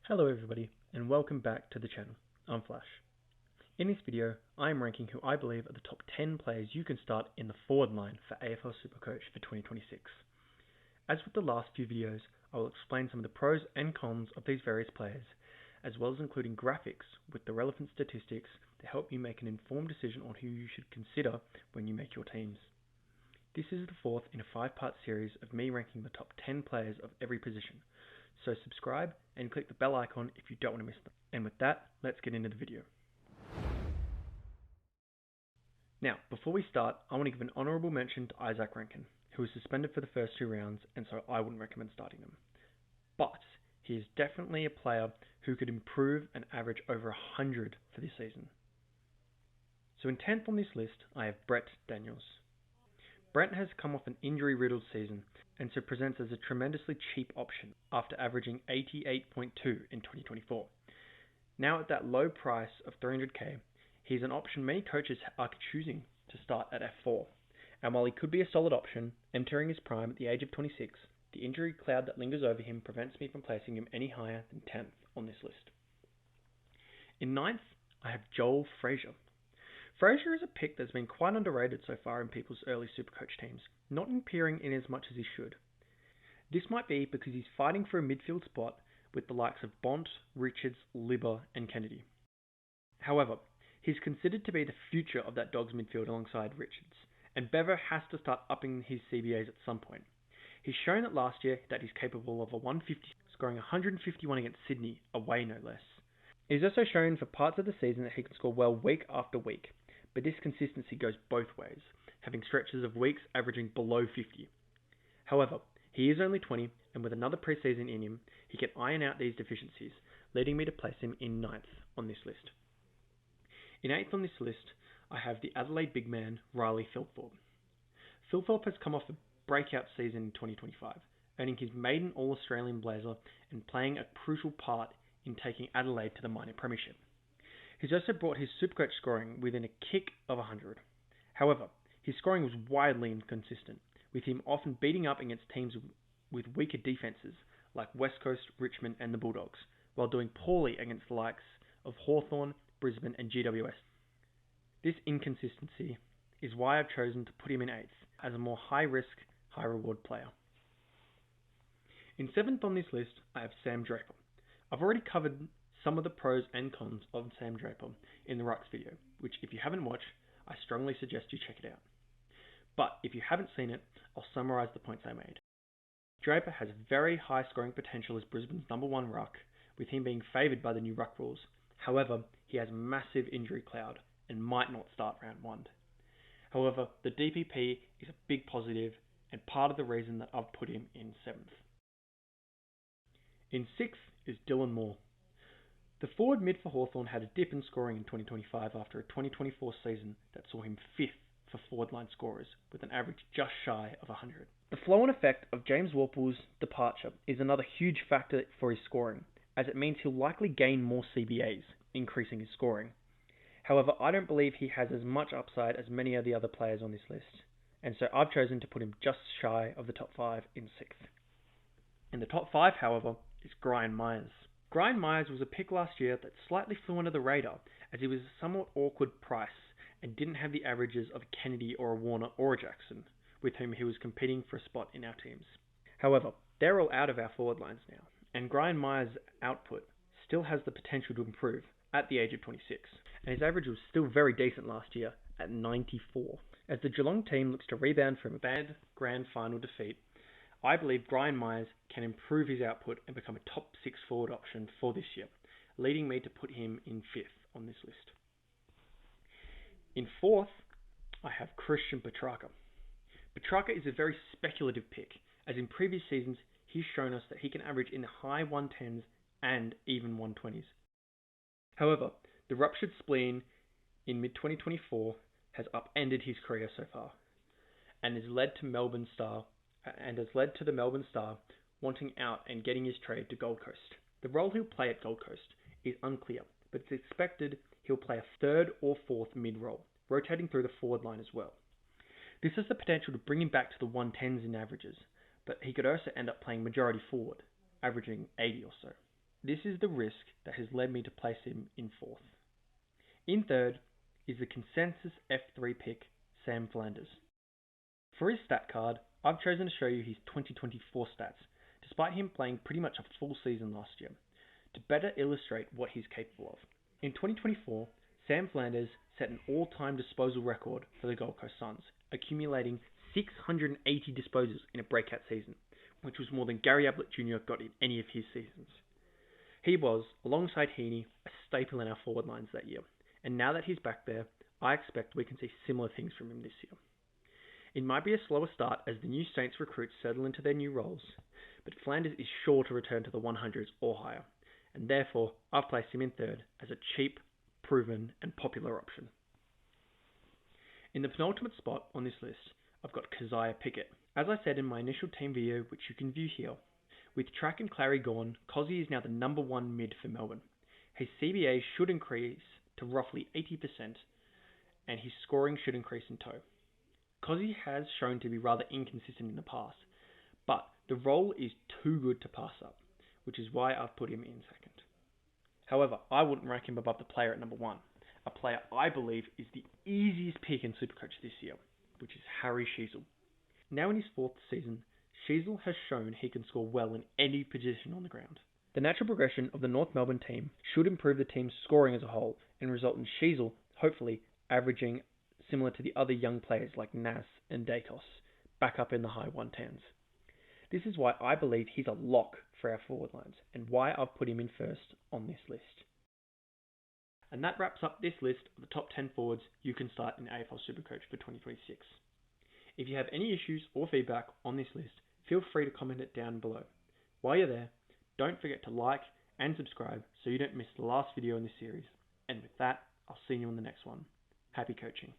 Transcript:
Hello everybody, and welcome back to the channel. I'm Flash. In this video, I am ranking who I believe are the top 10 players you can start in the forward line for AFL SuperCoach for 2026. As with the last few videos, I will explain some of the pros and cons of these various players, as well as including graphics with the relevant statistics to help you make an informed decision on who you should consider when you make your teams. This is the fourth in a 5-part series of me ranking the top 10 players of every position. So subscribe and click the bell icon if you don't want to miss them. And with that, let's get into the video. Now, before we start, I want to give an honourable mention to Isaac Rankin, who was suspended for the first 2 rounds, and so I wouldn't recommend starting him. But he is definitely a player who could improve and average over 100 for this season. So in 10th on this list, I have Brett Daniels. Brent has come off an injury-riddled season, and so presents as a tremendously cheap option after averaging 88.2 in 2024. Now at that low price of 300k, he's an option many coaches are choosing to start at F4. And while he could be a solid option, entering his prime at the age of 26, the injury cloud that lingers over him prevents me from placing him any higher than 10th on this list. In 9th, I have Joel Frazier. Frazier is a pick that's been quite underrated so far in people's early SuperCoach teams, not appearing in as much as he should. This might be because he's fighting for a midfield spot with the likes of Bont, Richards, Libber and Kennedy. However, he's considered to be the future of that Dogs midfield alongside Richards, and Bever has to start upping his CBAs at some point. He's shown that last year that he's capable of a 150, scoring 151 against Sydney, away no less. He's also shown for parts of the season that he can score well week after week, but this consistency goes both ways, having stretches of weeks averaging below 50. However, he is only 20, and with another preseason in him, he can iron out these deficiencies, leading me to place him in 9th on this list. In 8th on this list, I have the Adelaide big man, Riley Philthorpe. Philthorpe has come off a breakout season in 2025, earning his maiden All-Australian blazer and playing a crucial part in taking Adelaide to the minor premiership. He's also brought his SuperCoach scoring within a kick of 100. However, his scoring was wildly inconsistent, with him often beating up against teams with weaker defences like West Coast, Richmond and the Bulldogs, while doing poorly against the likes of Hawthorn, Brisbane and GWS. This inconsistency is why I've chosen to put him in 8th, as a more high-risk, high-reward player. In 7th on this list, I have Sam Draper. I've already covered some of the pros and cons of Sam Draper in the Rucks video, which if you haven't watched, I strongly suggest you check it out. But if you haven't seen it, I'll summarise the points I made. Draper has very high scoring potential as Brisbane's #1 ruck, with him being favoured by the new ruck rules. However, he has massive injury cloud and might not start round 1. However, the DPP is a big positive and part of the reason that I've put him in 7th. In 6th is Dylan Moore. The forward mid for Hawthorn had a dip in scoring in 2025 after a 2024 season that saw him 5th for forward line scorers, with an average just shy of 100. The flow-on effect of James Worpel's departure is another huge factor for his scoring, as it means he'll likely gain more CBAs, increasing his scoring. However, I don't believe he has as much upside as many of the other players on this list, and so I've chosen to put him just shy of the top 5 in 6th. In the top 5, however, is Brian Myers. Brian Myers was a pick last year that slightly flew under the radar, as he was a somewhat awkward price and didn't have the averages of a Kennedy or a Warner or a Jackson, with whom he was competing for a spot in our teams. However, they're all out of our forward lines now, and Brian Myers' output still has the potential to improve at the age of 26, and his average was still very decent last year at 94. As the Geelong team looks to rebound from a bad grand final defeat, I believe Brian Myers can improve his output and become a top 6 forward option for this year, leading me to put him in 5th on this list. In 4th, I have Christian Petrarca. Petrarca is a very speculative pick, as in previous seasons he's shown us that he can average in the high 110s and even 120s. However, the ruptured spleen in mid-2024 has upended his career so far, and has led to the Melbourne Star wanting out and getting his trade to Gold Coast. The role he'll play at Gold Coast is unclear, but it's expected he'll play a 3rd or 4th mid-role, rotating through the forward line as well. This has the potential to bring him back to the 110s in averages, but he could also end up playing majority forward, averaging 80 or so. this is the risk that has led me to place him in 4th. In 3rd is the consensus F3 pick, Sam Flanders. For his stat card, I've chosen to show you his 2024 stats, despite him playing pretty much a full season last year, to better illustrate what he's capable of. In 2024, Sam Flanders set an all-time disposal record for the Gold Coast Suns, accumulating 680 disposals in a breakout season, which was more than Gary Ablett Jr. got in any of his seasons. He was, alongside Heaney, a staple in our forward lines that year, and now that he's back there, I expect we can see similar things from him this year. It might be a slower start as the new Saints recruits settle into their new roles, but Flanders is sure to return to the 100s or higher, and therefore I've placed him in 3rd as a cheap, proven, and popular option. In the penultimate spot on this list, I've got Keziah Pickett. As I said in my initial team video, which you can view here, with Track and Clary gone, Cozzy is now the number 1 mid for Melbourne. His CBA should increase to roughly 80%, and his scoring should increase in tow. Cozzy has shown to be rather inconsistent in the past, but the role is too good to pass up, which is why I've put him in 2nd. However, I wouldn't rank him above the player at number 1, a player I believe is the easiest pick in SuperCoach this year, which is Harry Sheezel. Now in his 4th season, Sheezel has shown he can score well in any position on the ground. The natural progression of the North Melbourne team should improve the team's scoring as a whole and result in Sheezel, hopefully, averaging similar to the other young players like Nas and Dacos, back up in the high 110s. This is why I believe he's a lock for our forward lines, and why I've put him in 1st on this list. And that wraps up this list of the top 10 forwards you can start in AFL SuperCoach for 2026. If you have any issues or feedback on this list, feel free to comment it down below. While you're there, don't forget to like and subscribe so you don't miss the last video in this series. And with that, I'll see you on the next one. Happy coaching.